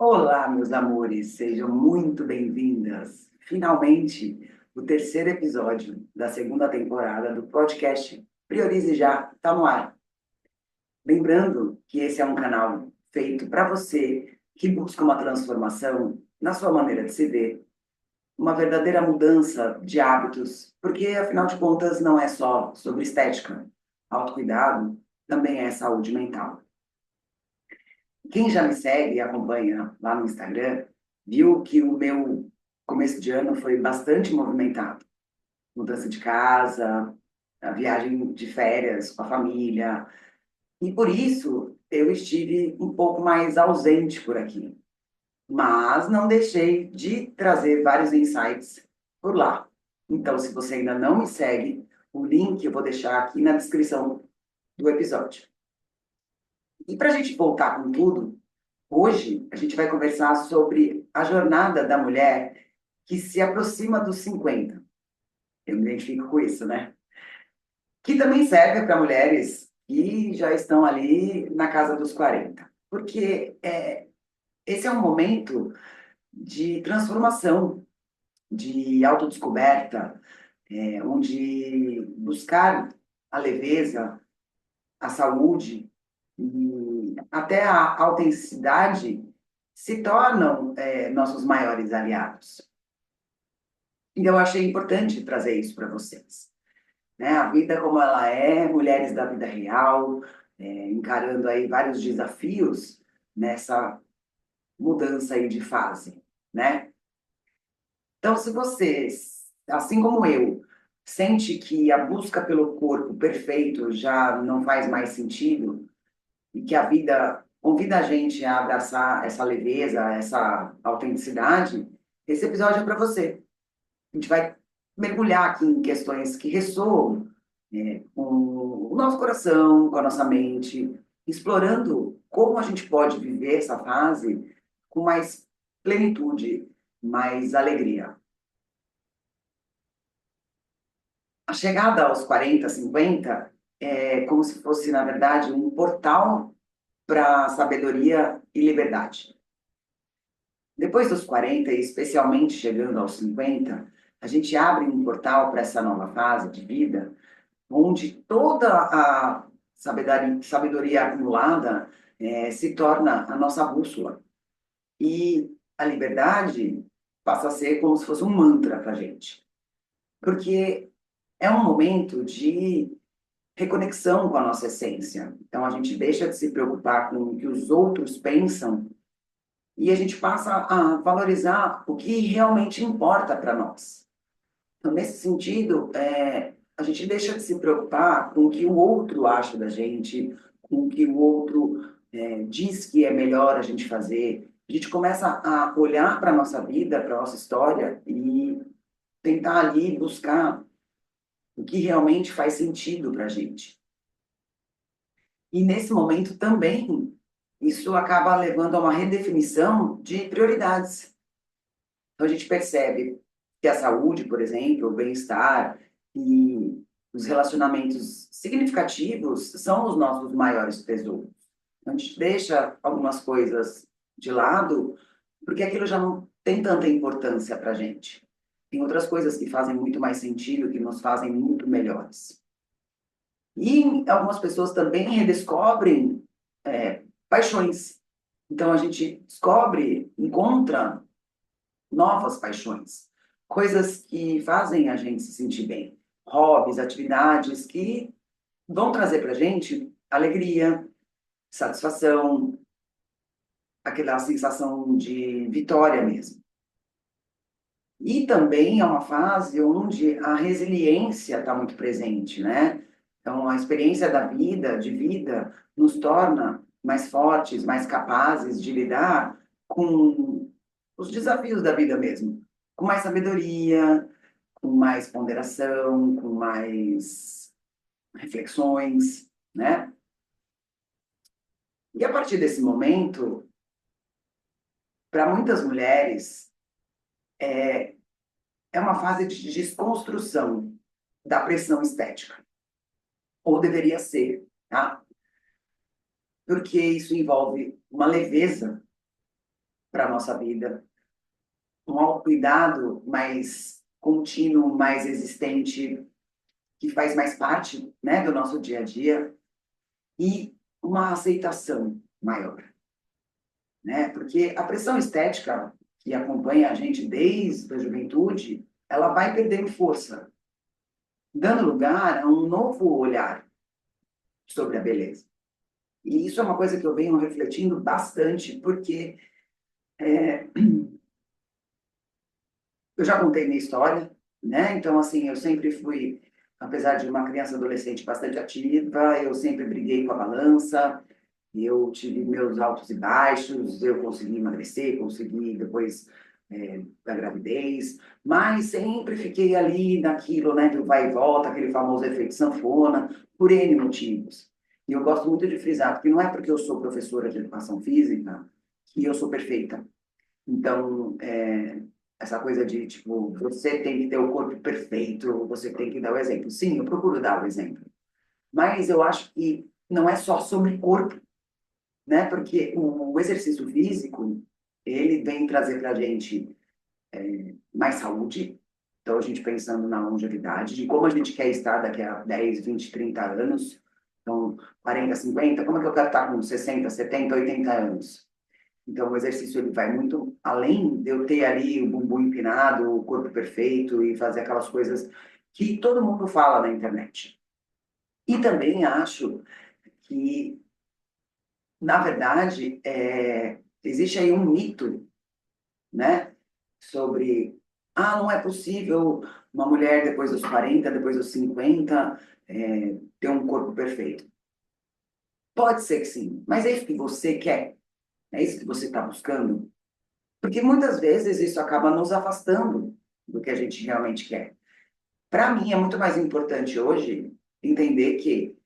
Olá, meus amores, sejam muito bem-vindas. Finalmente, o terceiro episódio da segunda temporada do podcast Priorize Já está no ar. Lembrando que esse é um canal feito para você que busca uma transformação na sua maneira de se ver, uma verdadeira mudança de hábitos, porque afinal de contas não é só sobre estética, autocuidado também é saúde mental. Quem já me segue e acompanha lá no Instagram, viu que o meu começo de ano foi bastante movimentado. Mudança de casa, a viagem de férias com a família. E por isso eu estive um pouco mais ausente por aqui. Mas não deixei de trazer vários insights por lá. Então, se você ainda não me segue, o link eu vou deixar aqui na descrição do episódio. E para a gente voltar com tudo, hoje, a gente vai conversar sobre a jornada da mulher que se aproxima dos 50. Eu me identifico com isso, né? Que também serve para mulheres que já estão ali na casa dos 40. Porque esse é um momento de transformação, de autodescoberta, onde buscar a leveza, a saúde e até a autenticidade se tornam nossos maiores aliados. E eu achei importante trazer isso para vocês. Né? A vida como ela é, mulheres da vida real, encarando aí vários desafios nessa mudança aí de fase, né? Então, se vocês, assim como eu, sente que a busca pelo corpo perfeito já não faz mais sentido e que a vida convida a gente a abraçar essa leveza, essa autenticidade, esse episódio é para você. A gente vai mergulhar aqui em questões que ressoam com o nosso coração, com a nossa mente, explorando como a gente pode viver essa fase com mais plenitude, mais alegria. A chegada aos 40, 50 é como se fosse, na verdade, um portal para sabedoria e liberdade. Depois dos 40, e especialmente chegando aos 50, a gente abre um portal para essa nova fase de vida onde toda a sabedoria acumulada se torna a nossa bússola. E a liberdade passa a ser como se fosse um mantra para a gente. Porque é um momento de reconexão com a nossa essência. Então, a gente deixa de se preocupar com o que os outros pensam e a gente passa a valorizar o que realmente importa para nós. Então, nesse sentido, a gente deixa de se preocupar com o que o outro acha da gente, com o que o outro diz que é melhor a gente fazer. A gente começa a olhar para a nossa vida, para a nossa história e tentar ali buscar o que realmente faz sentido para a gente. E nesse momento também, isso acaba levando a uma redefinição de prioridades. Então, a gente percebe que a saúde, por exemplo, o bem-estar e os relacionamentos significativos são os nossos maiores tesouros. Então, a gente deixa algumas coisas de lado, porque aquilo já não tem tanta importância para a gente. Tem outras coisas que fazem muito mais sentido, que nos fazem muito melhores. E algumas pessoas também redescobrem paixões. Então, a gente descobre, encontra novas paixões, coisas que fazem a gente se sentir bem, hobbies, atividades que vão trazer para a gente alegria, satisfação, aquela sensação de vitória mesmo. E também é uma fase onde a resiliência está muito presente, né? Então, a experiência da vida, de vida, nos torna mais fortes, mais capazes de lidar com os desafios da vida mesmo, com mais sabedoria, com mais ponderação, com mais reflexões, né? E a partir desse momento, para muitas mulheres, é uma fase de desconstrução da pressão estética, ou deveria ser, tá? Porque isso envolve uma leveza para a nossa vida, um autocuidado mais contínuo, mais existente, que faz mais parte, né, do nosso dia a dia, e uma aceitação maior, né? Porque a pressão estética que acompanha a gente desde a juventude, ela vai perdendo força, dando lugar a um novo olhar sobre a beleza. E isso é uma coisa que eu venho refletindo bastante, porque é, eu já contei minha história, né? Então, assim, eu sempre fui, apesar de uma criança e adolescente bastante ativa, eu sempre briguei com a balança, eu tive meus altos e baixos, eu consegui emagrecer, consegui depois da gravidez, mas sempre fiquei ali naquilo, né, do vai e volta, aquele famoso efeito sanfona, por N motivos. E eu gosto muito de frisar, porque não é porque eu sou professora de educação física que eu sou perfeita. Então, essa coisa de, tipo, você tem que ter o corpo perfeito, você tem que dar o exemplo. Sim, eu procuro dar o exemplo. Mas eu acho que não é só sobre corpo, né? Porque o exercício físico, ele vem trazer para a gente mais saúde. Então, a gente pensando na longevidade, de como a gente quer estar daqui a 10, 20, 30 anos. Então, 40, 50, como é que eu quero estar com 60, 70, 80 anos? Então, o exercício ele vai muito além de eu ter ali o bumbum empinado, o corpo perfeito e fazer aquelas coisas que todo mundo fala na internet. E também acho que, na verdade, existe aí um mito, né, sobre, não é possível uma mulher depois dos 40, depois dos 50, ter um corpo perfeito. Pode ser que sim, mas é isso que você quer? É isso que você está buscando? Porque muitas vezes isso acaba nos afastando do que a gente realmente quer. Para mim, é muito mais importante hoje entender que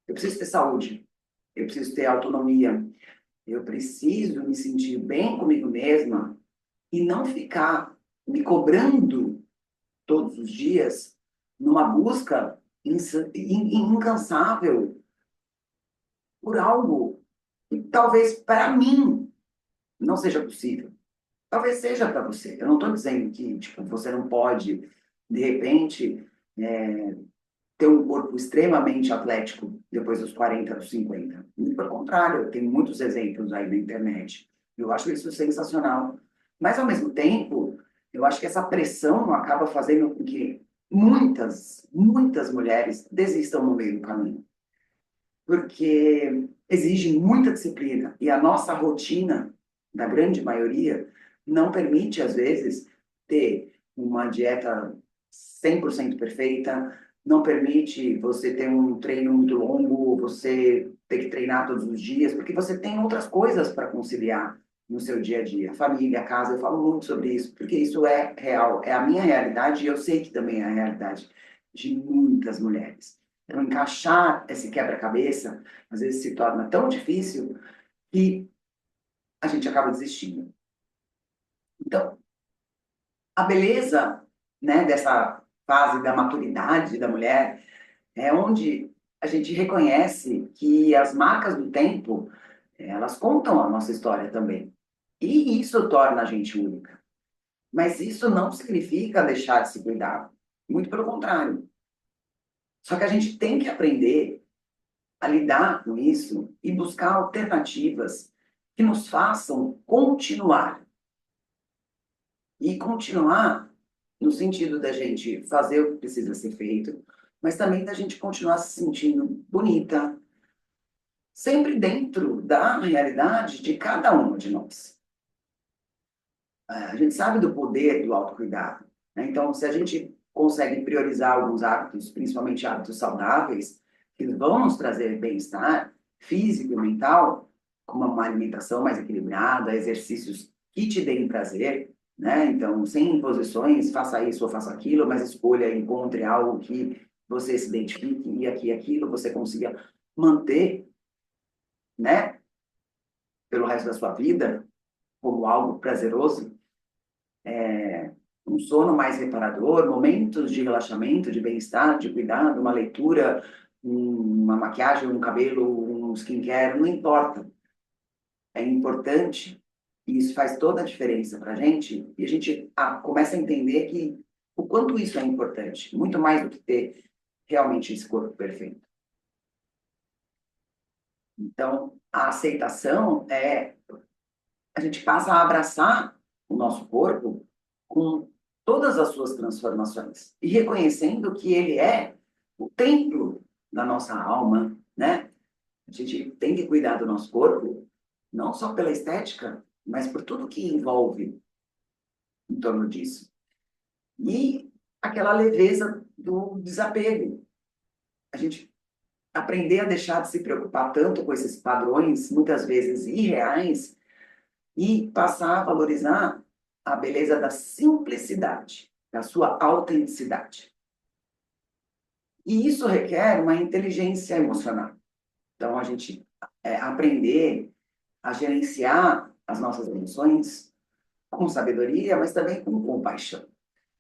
eu preciso ter saúde, eu preciso ter autonomia, eu preciso me sentir bem comigo mesma e não ficar me cobrando todos os dias numa busca incansável por algo que talvez para mim não seja possível. Talvez seja para você. Eu não estou dizendo que tipo, você não pode, de repente, ter um corpo extremamente atlético depois dos 40, dos 50. Muito pelo contrário, tem muitos exemplos aí na internet. Eu acho isso sensacional. Mas, ao mesmo tempo, eu acho que essa pressão acaba fazendo com que muitas, muitas mulheres desistam no meio do caminho. Porque exige muita disciplina. E a nossa rotina, da grande maioria, não permite, às vezes, ter uma dieta 100% perfeita, não permite você ter um treino muito longo, você ter que treinar todos os dias, porque você tem outras coisas para conciliar no seu dia a dia. Família, casa, eu falo muito sobre isso, porque isso é real, é a minha realidade e eu sei que também é a realidade de muitas mulheres. Então, encaixar esse quebra-cabeça, às vezes se torna tão difícil que a gente acaba desistindo. Então, a beleza, né, dessa fase da maturidade da mulher é onde a gente reconhece que as marcas do tempo, elas contam a nossa história também. E isso torna a gente única. Mas isso não significa deixar de se cuidar. Muito pelo contrário. Só que a gente tem que aprender a lidar com isso e buscar alternativas que nos façam continuar. E continuar no sentido da gente fazer o que precisa ser feito, mas também da gente continuar se sentindo bonita, sempre dentro da realidade de cada uma de nós. A gente sabe do poder do autocuidado, né? Então, se a gente consegue priorizar alguns hábitos, principalmente hábitos saudáveis, que vão nos trazer bem-estar físico e mental, como uma alimentação mais equilibrada, exercícios que te deem prazer, né? Então, sem imposições, faça isso ou faça aquilo, mas escolha, encontre algo que você se identifique e aqui aquilo você consiga manter, né, pelo resto da sua vida, como algo prazeroso, um sono mais reparador, momentos de relaxamento, de bem-estar, de cuidado, uma leitura, uma maquiagem, um cabelo, um skincare, não importa. É importante E isso faz toda a diferença para a gente, e a gente começa a entender que o quanto isso é importante, muito mais do que ter realmente esse corpo perfeito. Então, a aceitação é a gente passa a abraçar o nosso corpo com todas as suas transformações e reconhecendo que ele é o templo da nossa alma, né? A gente tem que cuidar do nosso corpo, não só pela estética, mas por tudo que envolve em torno disso. E aquela leveza do desapego. A gente aprender a deixar de se preocupar tanto com esses padrões, muitas vezes irreais, e passar a valorizar a beleza da simplicidade, da sua autenticidade. E isso requer uma inteligência emocional. Então, a gente aprender a gerenciar as nossas emoções com sabedoria, mas também com compaixão.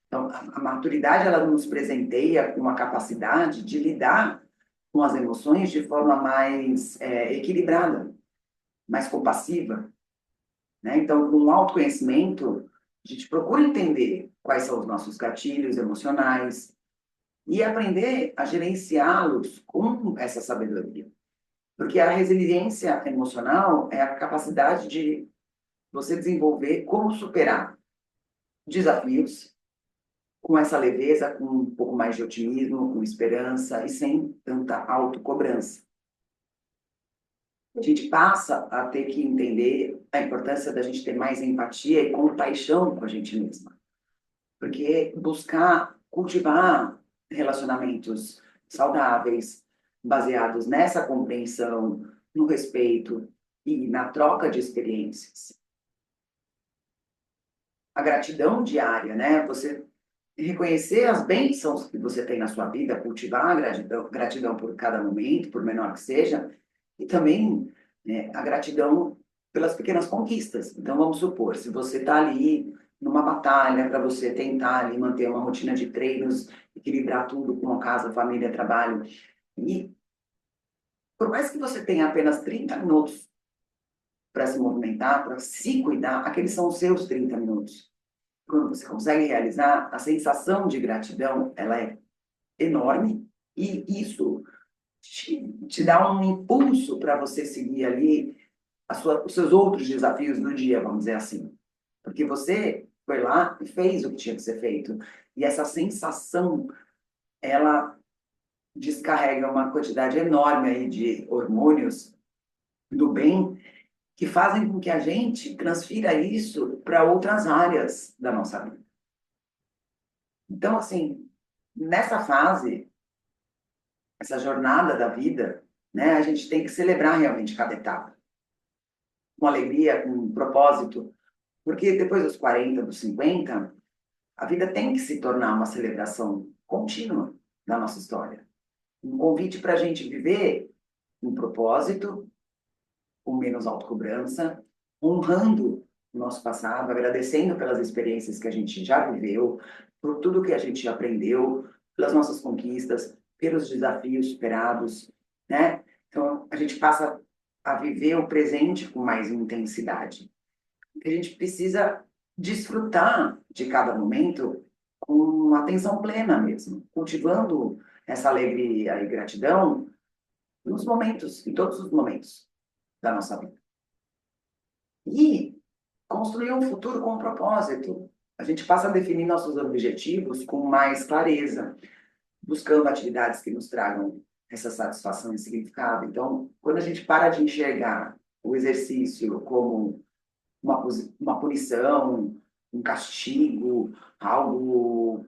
Então, a maturidade, ela nos presenteia com a capacidade de lidar com as emoções de forma mais equilibrada, mais compassiva, né? Então, com o autoconhecimento, a gente procura entender quais são os nossos gatilhos emocionais e aprender a gerenciá-los com essa sabedoria. Porque a resiliência emocional é a capacidade de você desenvolver como superar desafios com essa leveza, com um pouco mais de otimismo, com esperança e sem tanta autocobrança. A gente passa a ter que entender a importância da gente ter mais empatia e compaixão com a gente mesma. Porque buscar cultivar relacionamentos saudáveis, baseados nessa compreensão, no respeito e na troca de experiências. A gratidão diária, né? Você reconhecer as bênçãos que você tem na sua vida, cultivar a gratidão por cada momento, por menor que seja, e também a gratidão pelas pequenas conquistas. Então, vamos supor, se você está ali numa batalha para você tentar ali manter uma rotina de treinos, equilibrar tudo com a casa, família, trabalho, e por mais que você tenha apenas 30 minutos para se movimentar, para se cuidar, aqueles são os seus 30 minutos. Quando você consegue realizar, a sensação de gratidão, ela é enorme e isso te dá um impulso para você seguir ali os seus outros desafios do dia, vamos dizer assim. Porque você foi lá e fez o que tinha que ser feito. E essa sensação, ela descarrega uma quantidade enorme aí de hormônios do bem que fazem com que a gente transfira isso para outras áreas da nossa vida. Então, assim, nessa fase, essa jornada da vida, né, a gente tem que celebrar realmente cada etapa. Com alegria, com propósito, porque depois dos 40, dos 50, a vida tem que se tornar uma celebração contínua da nossa história. Um convite para a gente viver um propósito, com menos autocobrança, honrando o nosso passado, agradecendo pelas experiências que a gente já viveu, por tudo que a gente aprendeu, pelas nossas conquistas, pelos desafios superados, né? Então, a gente passa a viver o presente com mais intensidade. A gente precisa desfrutar de cada momento com atenção plena mesmo, cultivando essa alegria e gratidão nos momentos, em todos os momentos da nossa vida. E construir um futuro com um propósito. A gente passa a definir nossos objetivos com mais clareza, buscando atividades que nos tragam essa satisfação e significado. Então, quando a gente para de enxergar o exercício como uma punição, um castigo, algo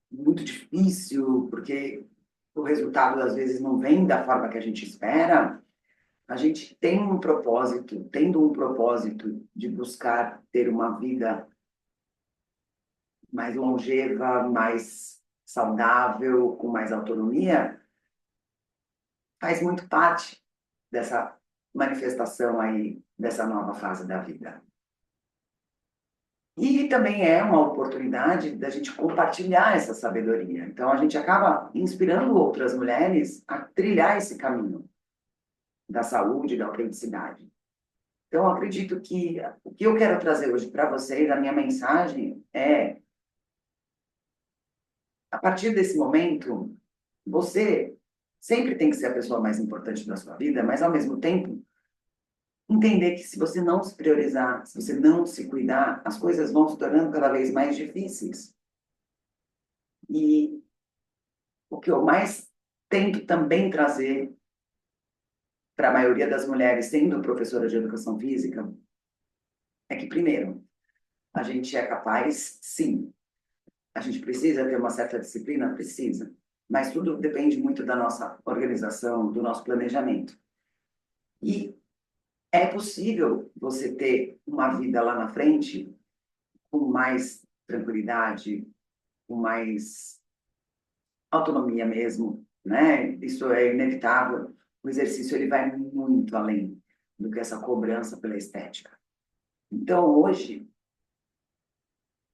muito difícil, porque o resultado às vezes não vem da forma que a gente espera, a gente tem um propósito, tendo um propósito de buscar ter uma vida mais longeva, mais saudável, com mais autonomia, faz muito parte dessa manifestação aí, dessa nova fase da vida. E também é uma oportunidade da gente compartilhar essa sabedoria. Então, a gente acaba inspirando outras mulheres a trilhar esse caminho da saúde, da autenticidade. Então, eu acredito que o que eu quero trazer hoje para vocês, a minha mensagem é, a partir desse momento, você sempre tem que ser a pessoa mais importante da sua vida, mas, ao mesmo tempo, entender que se você não se priorizar, se você não se cuidar, as coisas vão se tornando cada vez mais difíceis. E o que eu mais tento também trazer para a maioria das mulheres, sendo professora de educação física, é que, primeiro, a gente é capaz, sim. A gente precisa ter uma certa disciplina? Precisa. Mas tudo depende muito da nossa organização, do nosso planejamento. E é possível você ter uma vida lá na frente com mais tranquilidade, com mais autonomia mesmo, né? Isso é inevitável. O exercício ele vai muito além do que essa cobrança pela estética. Então, hoje,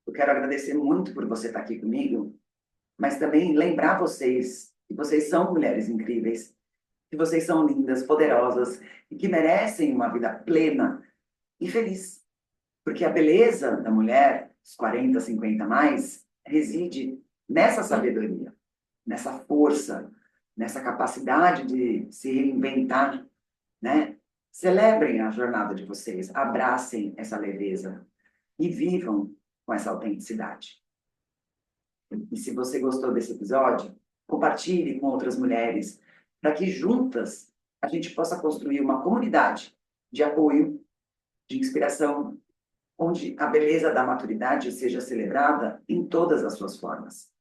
eu quero agradecer muito por você estar aqui comigo, mas também lembrar vocês que vocês são mulheres incríveis, que vocês são lindas, poderosas e que merecem uma vida plena e feliz. Porque a beleza da mulher, dos 40, 50 a mais, reside nessa sabedoria, nessa força, nessa capacidade de se reinventar, né? Celebrem a jornada de vocês, abracem essa leveza e vivam com essa autenticidade. E se você gostou desse episódio, compartilhe com outras mulheres, para que juntas a gente possa construir uma comunidade de apoio, de inspiração, onde a beleza da maturidade seja celebrada em todas as suas formas.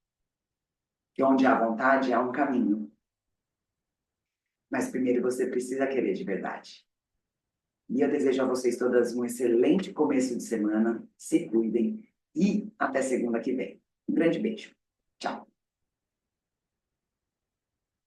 E onde há vontade, há um caminho. Mas primeiro você precisa querer de verdade. E eu desejo a vocês todas um excelente começo de semana. Se cuidem e até segunda que vem. Um grande beijo. Tchau.